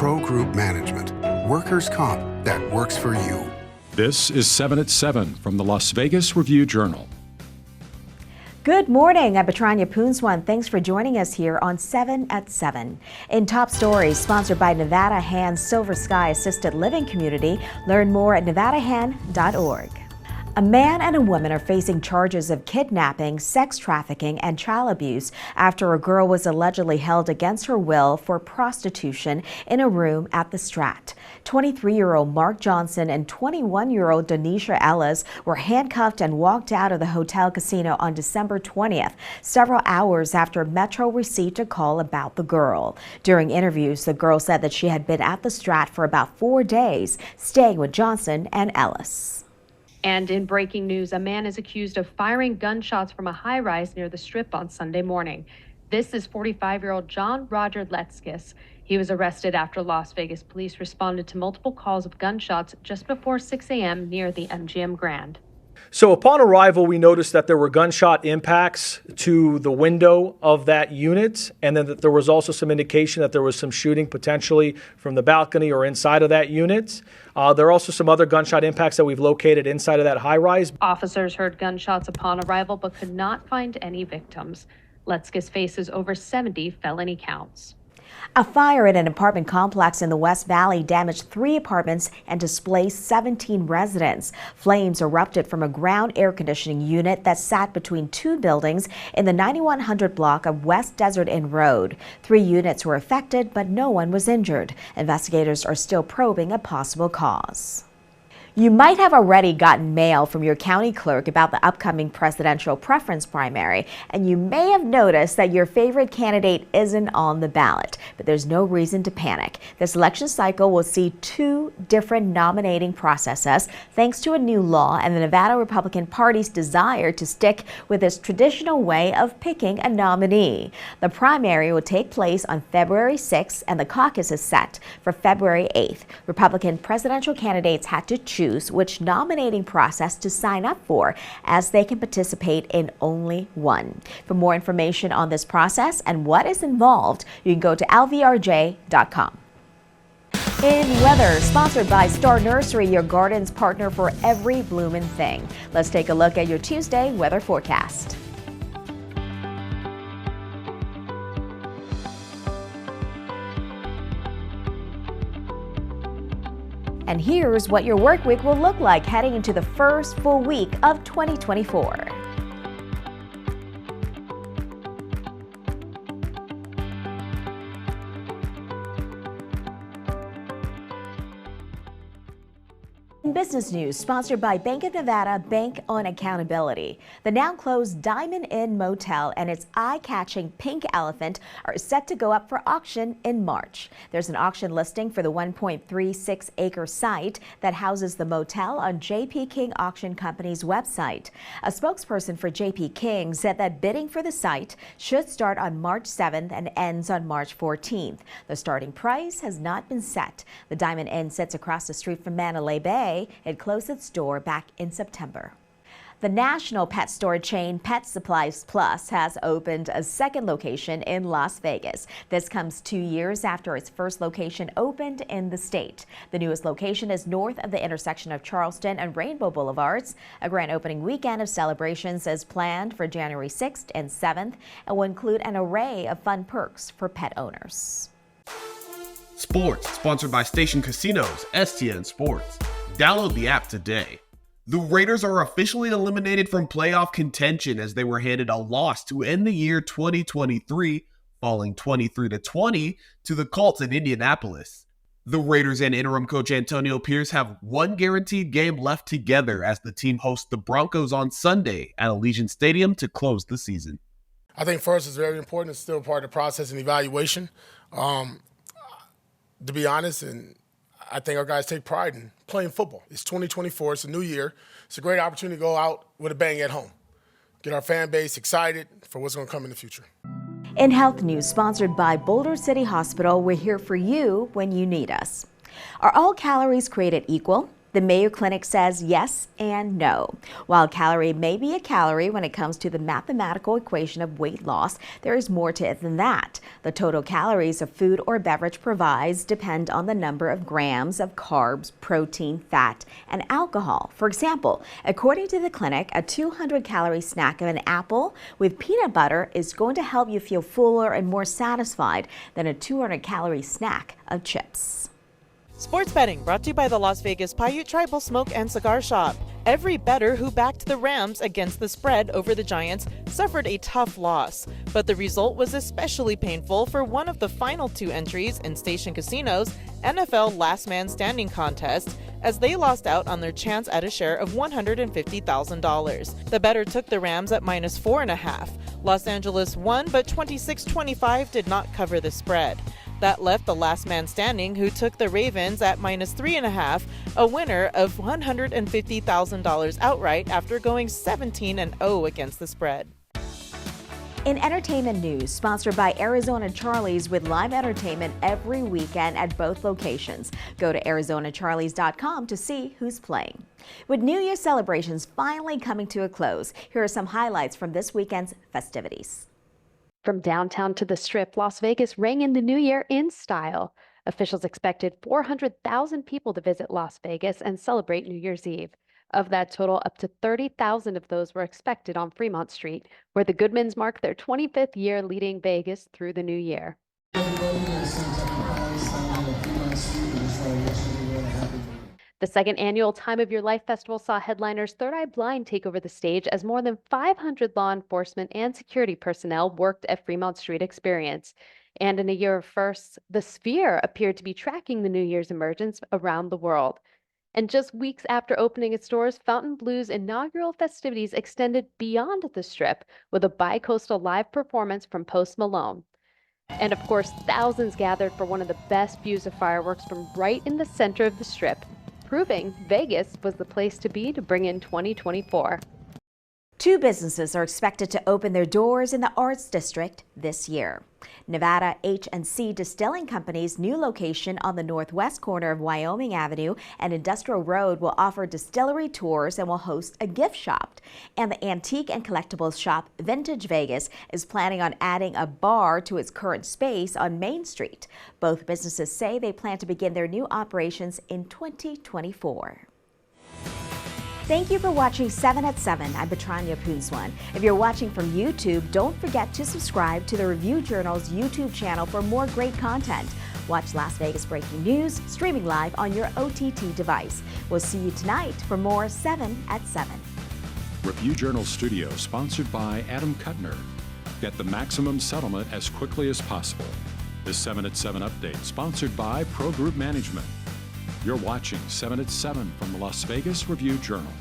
Pro Group Management. Workers' comp that works for you. This is 7 at 7 from the Las Vegas Review-Journal. Good morning, I'm Petrania Poonswan. Thanks for joining us here on 7 at 7. In top stories, sponsored by Nevada Hand's Silver Sky Assisted Living Community. Learn more at nevadahand.org. A man and a woman are facing charges of kidnapping, sex trafficking, and child abuse after a girl was allegedly held against her will for prostitution in a room at the Strat. 23-year-old Mark Johnson and 21-year-old Donisha Ellis were handcuffed and walked out of the hotel casino on December 20th, several hours after Metro received a call about the girl. During interviews, the girl said that she had been at the Strat for about 4 days, staying with Johnson and Ellis. And in breaking news, a man is accused of firing gunshots from a high-rise near the Strip on Sunday morning. This is 45-year-old John Roger Letskis. He was arrested after Las Vegas police responded to multiple calls of gunshots just before 6 a.m. near the MGM Grand. So upon arrival, we noticed that there were gunshot impacts to the window of that unit, and then that there was also some indication that there was some shooting potentially from the balcony or inside of that unit. There are also some other gunshot impacts that we've located inside of that high-rise. Officers heard gunshots upon arrival but could not find any victims. Letskis faces over 70 felony counts. A fire in an apartment complex in the West Valley damaged 3 apartments and displaced 17 residents. Flames erupted from a ground air conditioning unit that sat between 2 buildings in the 9100 block of West Desert Inn Road. 3 units were affected, but no one was injured. Investigators are still probing a possible cause. You might have already gotten mail from your county clerk about the upcoming presidential preference primary, and you may have noticed that your favorite candidate isn't on the ballot. But there's no reason to panic. This election cycle will see 2 different nominating processes thanks to a new law and the Nevada Republican Party's desire to stick with its traditional way of picking a nominee. The primary will take place on February 6th, and the caucus is set for February 8th. Republican presidential candidates had to choose which nominating process to sign up for, as they can participate in only one. For more information on this process and what is involved, you can go to lvrj.com. In weather, sponsored by Star Nursery, your garden's partner for every bloomin' thing. Let's take a look at your Tuesday weather forecast. And here's what your work week will look like heading into the first full week of 2024. Business news sponsored by Bank of Nevada, Bank on Accountability. The now closed Diamond Inn Motel and its eye-catching pink elephant are set to go up for auction in March. There's an auction listing for the 1.36-acre site that houses the motel on J.P. King Auction Company's website. A spokesperson for J.P. King said that bidding for the site should start on March 7th and ends on March 14th. The starting price has not been set. The Diamond Inn sits across the street from Mandalay Bay. It closed its door back in September. The national pet store chain Pet Supplies Plus has opened a second location in Las Vegas. This comes 2 years after its first location opened in the state. The newest location is north of the intersection of Charleston and Rainbow Boulevards. A grand opening weekend of celebrations is planned for January 6th and 7th and will include an array of fun perks for pet owners. Sports, sponsored by Station Casinos, STN Sports. Download the app today. The Raiders are officially eliminated from playoff contention as they were handed a loss to end the year 2023, falling 23-20 to the Colts in Indianapolis. The Raiders and interim coach Antonio Pierce have one guaranteed game left together as the team hosts the Broncos on Sunday at Allegiant Stadium to close the season. I think for us it's very important. It's still part of the process and evaluation. To be honest, and I think our guys take pride in playing football. It's 2024. It's a new year. It's a great opportunity to go out with a bang at home. Get our fan base excited for what's going to come in the future. In health news, sponsored by Boulder City Hospital, we're here for you when you need us. Are all calories created equal? The Mayo Clinic says yes and no. While calorie may be a calorie when it comes to the mathematical equation of weight loss, there is more to it than that. The total calories a food or beverage provides depend on the number of grams of carbs, protein, fat, and alcohol. For example, according to the clinic, a 200-calorie snack of an apple with peanut butter is going to help you feel fuller and more satisfied than a 200-calorie snack of chips. Sports betting brought to you by the Las Vegas Paiute Tribal Smoke and Cigar Shop. Every bettor who backed the Rams against the spread over the Giants suffered a tough loss, but the result was especially painful for one of the final two entries in Station Casino's NFL Last Man Standing contest, as they lost out on their chance at a share of $150,000. The bettor took the Rams at -4.5. Los Angeles won, but 26-25 did not cover the spread. That left the last man standing, who took the Ravens at -3.5, a winner of $150,000 outright after going 17-0 against the spread. In entertainment news, sponsored by Arizona Charlie's with live entertainment every weekend at both locations. Go to ArizonaCharlies.com to see who's playing. With New Year's celebrations finally coming to a close, here are some highlights from this weekend's festivities. From downtown to the Strip, Las Vegas rang in the new year in style. Officials expected 400,000 people to visit Las Vegas and celebrate New Year's Eve. Of that total, up to 30,000 of those were expected on Fremont Street, where the Goodmans mark their 25th year leading Vegas through the new year. The second annual Time of Your Life Festival saw headliners Third Eye Blind take over the stage as more than 500 law enforcement and security personnel worked at Fremont Street Experience. And in a year of firsts, the Sphere appeared to be tracking the New Year's emergence around the world. And just weeks after opening its doors, Fontainebleau's inaugural festivities extended beyond the Strip with a bi-coastal live performance from Post Malone. And of course, thousands gathered for one of the best views of fireworks from right in the center of the Strip, proving Vegas was the place to be to bring in 2024. Two businesses are expected to open their doors in the Arts District this year. Nevada H&C Distilling Company's new location on the northwest corner of Wyoming Avenue and Industrial Road will offer distillery tours and will host a gift shop. And the antique and collectibles shop Vintage Vegas is planning on adding a bar to its current space on Main Street. Both businesses say they plan to begin their new operations in 2024. Thank you for watching 7 at 7. I'm Petrania Poonswan. If you're watching from YouTube, don't forget to subscribe to the Review Journal's YouTube channel for more great content. Watch Las Vegas breaking news, streaming live on your OTT device. We'll see you tonight for more 7 at 7. Review Journal Studio, sponsored by Adam Kuttner. Get the maximum settlement as quickly as possible. This 7 at 7 update, sponsored by Pro Group Management. You're watching 7 at 7 from the Las Vegas Review Journal.